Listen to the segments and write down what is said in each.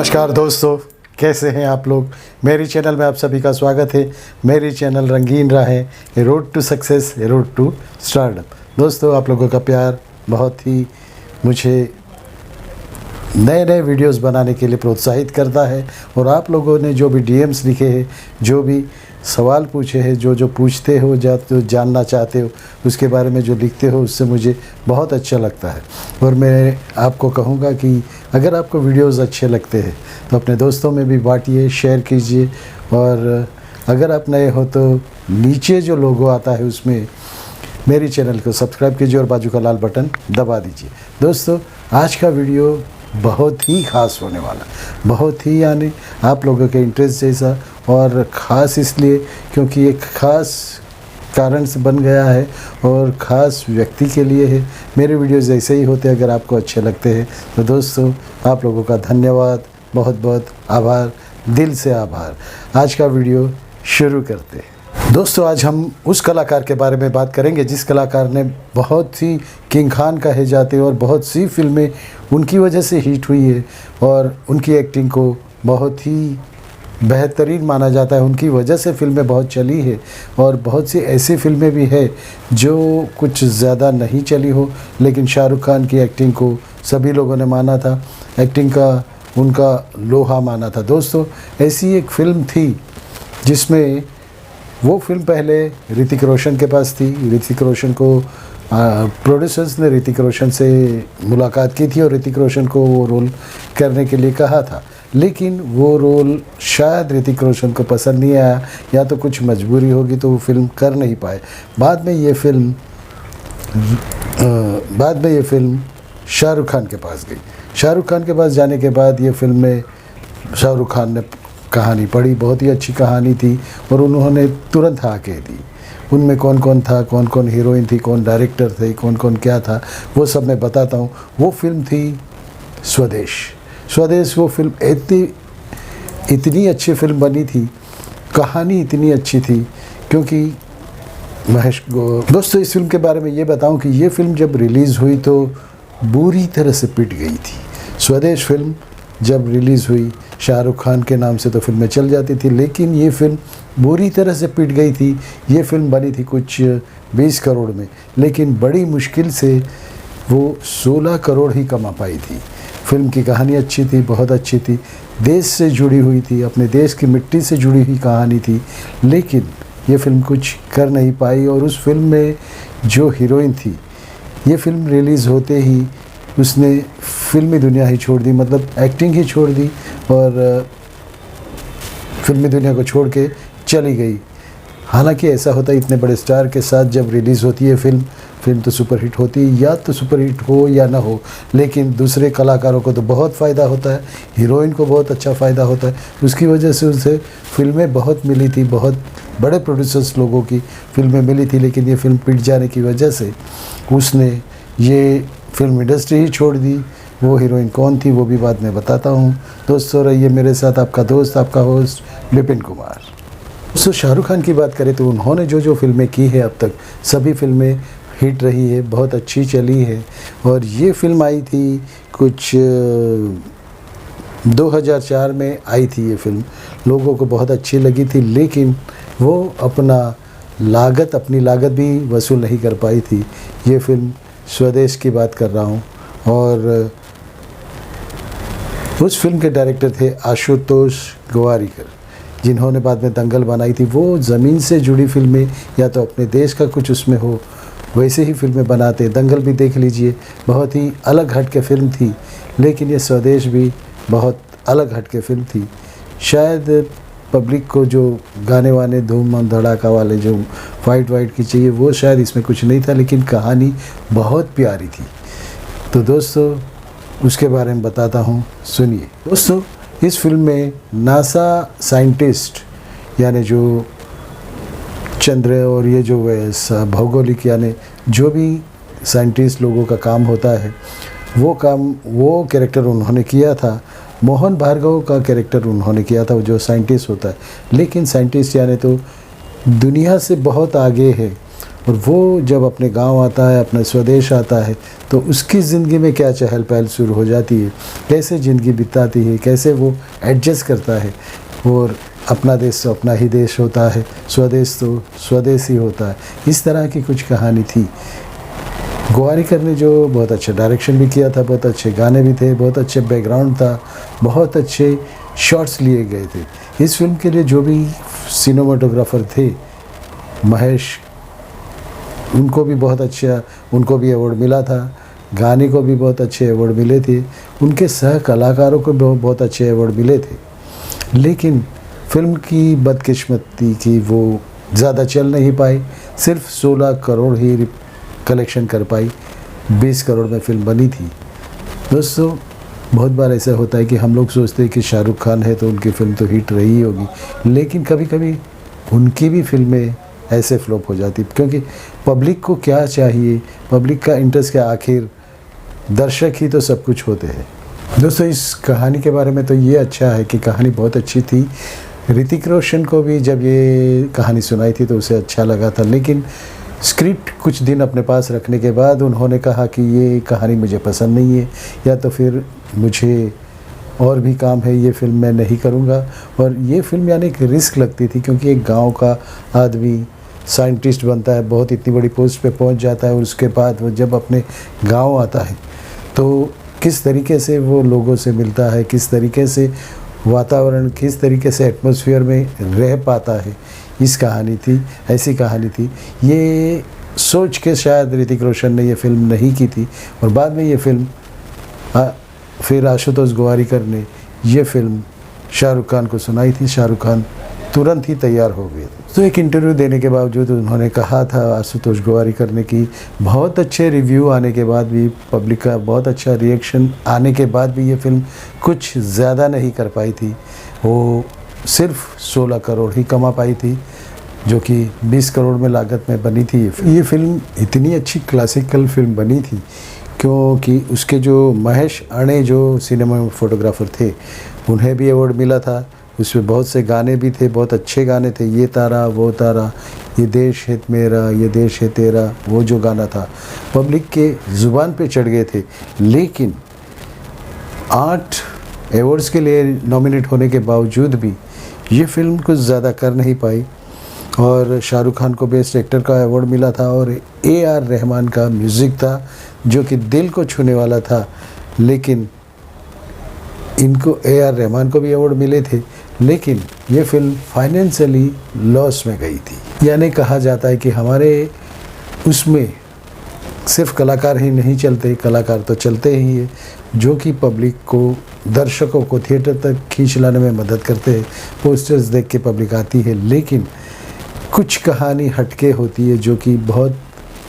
नमस्कार दोस्तों, कैसे हैं आप लोग। मेरी चैनल में आप सभी का स्वागत है। मेरी channel Rangeen Raahen, a road to success, a road to stardom. दोस्तों, आप लोगों का प्यार बहुत ही मुझे नए नए वीडियोस बनाने के लिए प्रोत्साहित करता है। और आप लोगों ने जो भी डीएम्स लिखे हैं, जो भी सवाल पूछे हैं, जो पूछते हो, जो जानना चाहते हो, उसके बारे में जो लिखते हो, उससे मुझे बहुत अच्छा लगता है। और मैं आपको कहूँगा कि अगर आपको वीडियोस अच्छे लगते हैं तो अपने दोस्तों में भी बांटिए, शेयर कीजिए। और अगर आप नए हो तो नीचे जो लोगो आता है उसमें मेरी चैनल को सब्सक्राइब कीजिए और बाजू का लाल बटन दबा दीजिए। दोस्तों, आज का वीडियो बहुत ही ख़ास होने वाला, बहुत ही यानी आप लोगों के इंटरेस्ट जैसा। और ख़ास इसलिए क्योंकि एक ख़ास कारण से बन गया है और ख़ास व्यक्ति के लिए है। मेरे वीडियोज़ ऐसे ही होते हैं, अगर आपको अच्छे लगते हैं तो दोस्तों आप लोगों का धन्यवाद, बहुत बहुत आभार, दिल से आभार। आज का वीडियो शुरू करते हैं। दोस्तों, आज हम उस कलाकार के बारे में बात करेंगे जिस कलाकार ने बहुत ही किंग खान कहे जाते हैं और बहुत सी फिल्में उनकी वजह से हिट हुई है और उनकी एक्टिंग को बहुत ही बेहतरीन माना जाता है। उनकी वजह से फिल्में बहुत चली है और बहुत सी ऐसी फिल्में भी है जो कुछ ज़्यादा नहीं चली हो, लेकिन शाहरुख खान की एक्टिंग को सभी लोगों ने माना था, एक्टिंग का उनका लोहा माना था। दोस्तों, ऐसी एक फिल्म थी जिसमें वो फिल्म पहले ऋतिक रोशन के पास थी। ऋतिक रोशन को प्रोड्यूसर्स ने ऋतिक रोशन से मुलाकात की थी और ऋतिक रोशन को वो रोल करने के लिए कहा था, लेकिन वो रोल शायद ऋतिक रोशन को पसंद नहीं आया, या तो कुछ मजबूरी होगी तो वो फिल्म कर नहीं पाए। बाद में ये फिल्म शाहरुख खान के पास गई। शाहरुख खान के पास जाने के बाद ये फिल्म में शाहरुख खान ने कहानी पढ़ी, बहुत ही अच्छी कहानी थी और उन्होंने तुरंत हाँ कह दी। उनमें कौन कौन था, कौन कौन हीरोइन थी, कौन डायरेक्टर थे, कौन कौन क्या था, वो सब मैं बताता हूँ। वो फिल्म थी स्वदेश। वो फिल्म इतनी अच्छी फिल्म बनी थी, कहानी इतनी अच्छी थी, क्योंकि दोस्तों, इस फिल्म के बारे में ये बताऊं कि ये फिल्म जब रिलीज़ हुई तो बुरी तरह से पिट गई थी। स्वदेश फिल्म जब रिलीज़ हुई, शाहरुख खान के नाम से तो फिल्में चल जाती थी, लेकिन ये फिल्म बुरी तरह से पिट गई थी। ये फिल्म बनी थी कुछ 20 करोड़ में, लेकिन बड़ी मुश्किल से वो 16 करोड़ ही कमा पाई थी। फिल्म की कहानी अच्छी थी, बहुत अच्छी थी, देश से जुड़ी हुई थी, अपने देश की मिट्टी से जुड़ी हुई कहानी थी, लेकिन ये फिल्म कुछ कर नहीं पाई। और उस फिल्म में जो हीरोइन थी, ये फिल्म रिलीज़ होते ही उसने फिल्मी दुनिया ही छोड़ दी, मतलब एक्टिंग ही छोड़ दी और फिल्मी दुनिया को छोड़ के चली गई। हालांकि ऐसा होता है, इतने बड़े स्टार के साथ जब रिलीज़ होती है फिल्म तो सुपरहिट होती है, या तो सुपरहिट हो या ना हो, लेकिन दूसरे कलाकारों को तो बहुत फ़ायदा होता है, हीरोइन को बहुत अच्छा फ़ायदा होता है। उसकी वजह से उसे फिल्में बहुत मिली थी, बहुत बड़े प्रोड्यूसर्स लोगों की फिल्में मिली थी, लेकिन ये फिल्म पिट जाने की वजह से उसने ये फिल्म इंडस्ट्री ही छोड़ दी। वो हीरोइन कौन थी वो भी बाद में बताता हूँ। दोस्तों, रहिए मेरे साथ, आपका दोस्त, आपका होस्ट विपिन कुमार। दोस्तों, शाहरुख खान की बात करें तो उन्होंने जो फिल्में की है अब तक, सभी फिल्में हिट रही है, बहुत अच्छी चली है। और ये फिल्म आई थी कुछ 2004 में आई थी। ये फिल्म लोगों को बहुत अच्छी लगी थी, लेकिन वो अपनी लागत भी वसूल नहीं कर पाई थी। ये फिल्म स्वदेश की बात कर रहा हूँ। और उस फिल्म के डायरेक्टर थे आशुतोष गोवारिकर, जिन्होंने बाद में दंगल बनाई थी। वो ज़मीन से जुड़ी फिल्में या तो अपने देश का कुछ उसमें हो, वैसे ही फिल्में बनाते। दंगल भी देख लीजिए, बहुत ही अलग हट के फिल्म थी, लेकिन ये स्वदेश भी बहुत अलग हट के फिल्म थी। शायद पब्लिक को जो गाने वाने धूम धड़ाका वाले जो फाइट की चाहिए, वो शायद इसमें कुछ नहीं था, लेकिन कहानी बहुत प्यारी थी। तो दोस्तों, उसके बारे में बताता हूँ, सुनिए। दोस्तों, इस फिल्म में नासा साइंटिस्ट, यानी जो चंद्र और ये जो भौगोलिक यानी जो भी साइंटिस्ट लोगों का काम होता है, वो कैरेक्टर उन्होंने किया था। मोहन भार्गव का कैरेक्टर उन्होंने किया था, जो साइंटिस्ट होता है। लेकिन साइंटिस्ट यानी तो दुनिया से बहुत आगे है और वो जब अपने गांव आता है, अपने स्वदेश आता है, तो उसकी ज़िंदगी में क्या चहल पहल शुरू हो जाती है, कैसे ज़िंदगी बिताती है, कैसे वो एडजस्ट करता है। और अपना देश तो अपना ही देश होता है, स्वदेश तो स्वदेश ही होता है। इस तरह की कुछ कहानी थी। गोवारिकर ने जो बहुत अच्छा डायरेक्शन भी किया था, बहुत अच्छे गाने भी थे, बहुत अच्छे बैकग्राउंड था, बहुत अच्छे शॉट्स लिए गए थे। इस फिल्म के लिए जो भी सिनेमाटोग्राफर थे, महेश, उनको भी बहुत अच्छा, उनको भी अवार्ड मिला था। गाने को भी बहुत अच्छे अवार्ड मिले थे। उनके सह कलाकारों को बहुत अच्छे अवार्ड मिले थे। लेकिन फिल्म की बदकिस्मती की वो ज़्यादा चल नहीं पाई, सिर्फ 16 करोड़ ही कलेक्शन कर पाई। 20 करोड़ में फिल्म बनी थी। दोस्तों, बहुत बार ऐसा होता है कि हम लोग सोचते हैं कि शाहरुख खान है तो उनकी फ़िल्म तो हिट रही होगी, लेकिन कभी कभी उनकी भी फिल्में ऐसे फ्लॉप हो जाती, क्योंकि पब्लिक को क्या चाहिए, पब्लिक का इंटरेस्ट क्या, आखिर दर्शक ही तो सब कुछ होते हैं। दोस्तों, इस कहानी के बारे में तो ये अच्छा है कि कहानी बहुत अच्छी थी। ऋतिक रोशन को भी जब ये कहानी सुनाई थी तो उसे अच्छा लगा था, लेकिन स्क्रिप्ट कुछ दिन अपने पास रखने के बाद उन्होंने कहा कि ये कहानी मुझे पसंद नहीं है, या तो फिर मुझे और भी काम है, ये फिल्म मैं नहीं करूँगा। और ये फिल्म यानी एक रिस्क लगती थी, क्योंकि एक गांव का आदमी साइंटिस्ट बनता है, बहुत इतनी बड़ी पोस्ट पे पहुंच जाता है, और उसके बाद वो जब अपने गांव आता है तो किस तरीके से वो लोगों से मिलता है, किस तरीके से वातावरण, किस तरीके से एटमॉस्फेयर में रह पाता है, इस कहानी थी, ऐसी कहानी थी। ये सोच के शायद ऋतिक रोशन ने ये फिल्म नहीं की थी, और बाद में ये फिल्म फिर आशुतोष गोवारिकर ने ये फिल्म शाहरुख खान को सुनाई थी। शाहरुख खान तुरंत ही तैयार हो गए थे। तो एक इंटरव्यू देने के बावजूद उन्होंने कहा था, आशुतोष गोवारिकर ने, कि बहुत अच्छे रिव्यू आने के बाद भी, पब्लिक का बहुत अच्छा रिएक्शन आने के बाद भी ये फिल्म कुछ ज़्यादा नहीं कर पाई थी। वो सिर्फ 16 करोड़ ही कमा पाई थी, जो कि 20 करोड़ में लागत में बनी थी। ये फिल्म इतनी अच्छी क्लासिकल फिल्म बनी थी क्योंकि उसके जो महेश अणे जो सिनेमा फोटोग्राफर थे, उन्हें भी अवार्ड मिला था। उसमें बहुत से गाने भी थे, बहुत अच्छे गाने थे। ये तारा वो तारा, ये देश है मेरा, ये देश है तेरा, वो जो गाना था पब्लिक के ज़ुबान पे चढ़ गए थे। लेकिन 8 अवार्ड्स के लिए नॉमिनेट होने के बावजूद भी ये फिल्म कुछ ज़्यादा कर नहीं पाई। और शाहरुख खान को बेस्ट एक्टर का अवार्ड मिला था, और AR रहमान का म्यूज़िक था जो कि दिल को छूने वाला था। लेकिन इनको AR रहमान को भी अवार्ड मिले थे, लेकिन ये फिल्म फाइनेंशियली लॉस में गई थी। यानी कहा जाता है कि हमारे उसमें सिर्फ कलाकार ही नहीं चलते, कलाकार तो चलते ही है, जो कि पब्लिक को, दर्शकों को थिएटर तक खींच लाने में मदद करते हैं। पोस्टर्स देख के पब्लिक आती है, लेकिन कुछ कहानी हटके होती है जो कि बहुत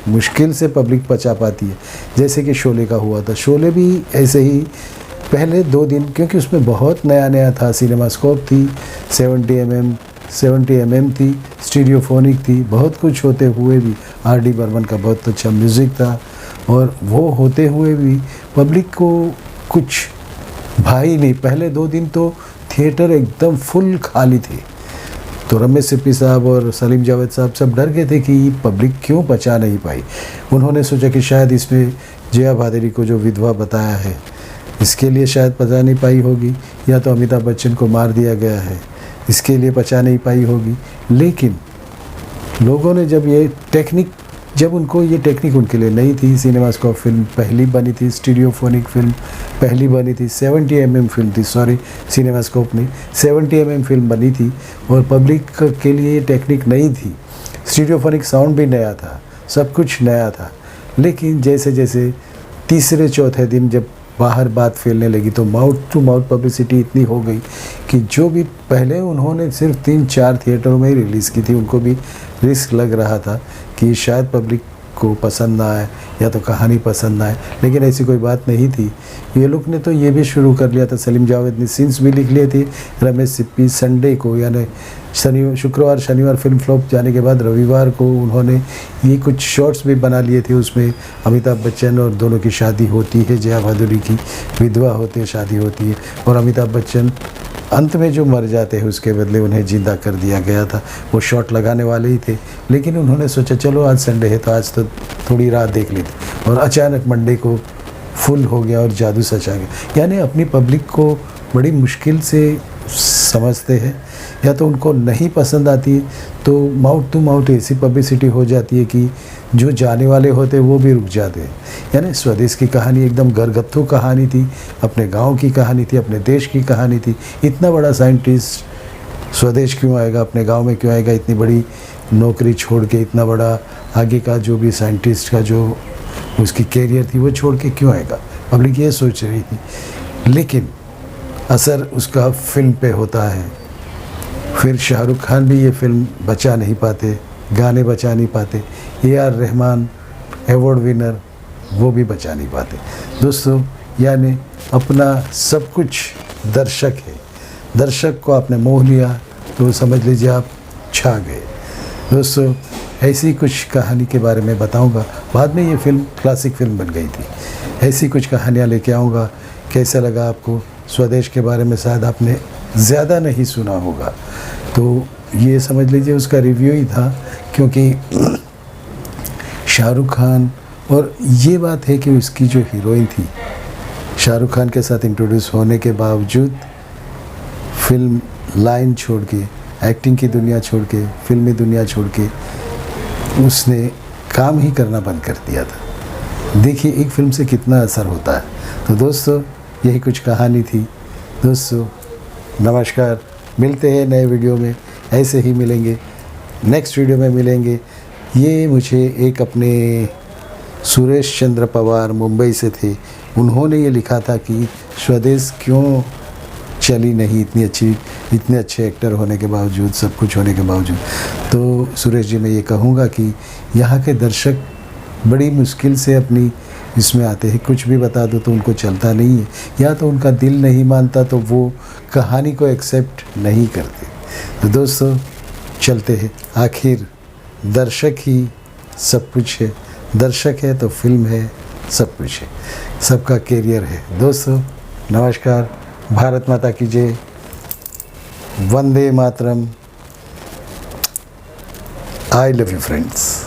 मुश्किल से पब्लिक पचा पाती है। जैसे कि शोले का हुआ था। शोले भी ऐसे ही पहले 2 दिन, क्योंकि उसमें बहुत नया नया था, सिनेमास्कोप थी, 70 mm थी, स्टीरियोफोनिक थी, बहुत कुछ होते हुए भी RD बर्मन का बहुत अच्छा म्यूज़िक था, और वो होते हुए भी पब्लिक को कुछ भाई नहीं। पहले 2 दिन तो थिएटर एकदम फुल खाली थे। तो रमेश सिप्पी साहब और सलीम जावेद साहब सब डर गए थे कि पब्लिक क्यों पचा नहीं पाई। उन्होंने सोचा कि शायद इसमें जया भादेरी को जो विधवा बताया है, इसके लिए शायद पचा नहीं पाई होगी, या तो अमिताभ बच्चन को मार दिया गया है, इसके लिए पचा नहीं पाई होगी। लेकिन लोगों ने जब उनको ये टेक्निक उनके लिए नहीं थी, सिनेमास्कोप फिल्म पहली बनी थी, स्टीरियोफोनिक फिल्म पहली बनी थी, 70 mm फिल्म थी, सॉरी सिनेमास्कोप नहीं, 70 mm फिल्म बनी थी, और पब्लिक के लिए ये टेक्निक नहीं थी। स्टीरियोफोनिक साउंड भी नया था, सब कुछ नया था। लेकिन जैसे जैसे तीसरे चौथे दिन जब बाहर बात फैलने लगी, तो माउथ टू माउथ पब्लिसिटी इतनी हो गई कि जो भी पहले उन्होंने सिर्फ 3-4 थिएटरों में ही रिलीज़ की थी, उनको भी रिस्क लग रहा था कि शायद पब्लिक को पसंद ना आए, या तो कहानी पसंद ना आए। लेकिन ऐसी कोई बात नहीं थी। ये लोग ने तो ये भी शुरू कर लिया था, सलीम जावेद ने सीन्स भी लिख लिए थे। रमेश सिप्पी संडे को, यानी शुक्रवार शनिवार फिल्म फ्लॉप जाने के बाद रविवार को उन्होंने ये कुछ शॉट्स भी बना लिए थे। उसमें अमिताभ बच्चन और दोनों की शादी होती है, जया भादुरी की विधवा होती है, शादी होती है, और अमिताभ बच्चन अंत में जो मर जाते हैं उसके बदले उन्हें जिंदा कर दिया गया था। वो शॉट लगाने वाले ही थे, लेकिन उन्होंने सोचा चलो आज संडे है तो आज तो थोड़ी रात देख लेते, और अचानक मंडे को फुल हो गया और जादू सच आ गया। यानी अपनी पब्लिक को बड़ी मुश्किल से समझते हैं, या तो उनको नहीं पसंद आती तो माउथ टू माउथ ऐसी पब्लिसिटी हो जाती है कि जो जाने वाले होते वो भी रुक जाते हैं। यानी स्वदेश की कहानी एकदम घरगथ्थू कहानी थी, अपने गांव की कहानी थी, अपने देश की कहानी थी। इतना बड़ा साइंटिस्ट स्वदेश क्यों आएगा, अपने गांव में क्यों आएगा, इतनी बड़ी नौकरी छोड़ के, इतना बड़ा आगे का जो भी साइंटिस्ट का जो उसकी कैरियर थी वो छोड़ के क्यों आएगा, पब्लिक ये सोच रही थी। लेकिन असर उसका फिल्म पे होता है। फिर शाहरुख खान भी ये फिल्म बचा नहीं पाते, गाने बचा नहीं पाते, AR रहमान अवार्ड विनर वो भी बचा नहीं पाते। दोस्तों यानी अपना सब कुछ दर्शक है, दर्शक को आपने मोह लिया तो समझ लीजिए आप छा गए। दोस्तों ऐसी कुछ कहानी के बारे में बताऊंगा, बाद में ये फिल्म क्लासिक फिल्म बन गई थी। ऐसी कुछ कहानियाँ लेके आऊँगा। कैसा लगा आपको? स्वदेश के बारे में शायद आपने ज़्यादा नहीं सुना होगा, तो ये समझ लीजिए उसका रिव्यू ही था, क्योंकि शाहरुख खान, और ये बात है कि उसकी जो हीरोइन थी शाहरुख खान के साथ इंट्रोड्यूस होने के बावजूद फिल्म लाइन छोड़ के, एक्टिंग की दुनिया छोड़ के, फिल्मी दुनिया छोड़ के उसने काम ही करना बंद कर दिया था। देखिए एक फिल्म से कितना असर होता है। तो दोस्तों यही कुछ कहानी थी। दोस्तों नमस्कार, मिलते हैं नए वीडियो में, ऐसे ही मिलेंगे, नेक्स्ट वीडियो में मिलेंगे। ये मुझे एक अपने सुरेश चंद्र पवार मुंबई से थे, उन्होंने ये लिखा था कि स्वदेश क्यों चली नहीं इतने अच्छे एक्टर होने के बावजूद, सब कुछ होने के बावजूद। तो सुरेश जी मैं ये कहूँगा कि यहाँ के दर्शक बड़ी मुश्किल से अपनी इसमें आते हैं, कुछ भी बता दो तो उनको चलता नहीं है, या तो उनका दिल नहीं मानता तो वो कहानी को एक्सेप्ट नहीं करते। तो दोस्तों चलते हैं, आखिर दर्शक ही सब कुछ है, दर्शक है तो फिल्म है, सब कुछ है, सबका कैरियर है। दोस्तों नमस्कार, भारत माता की जय, Vande Mataram, I love you friends.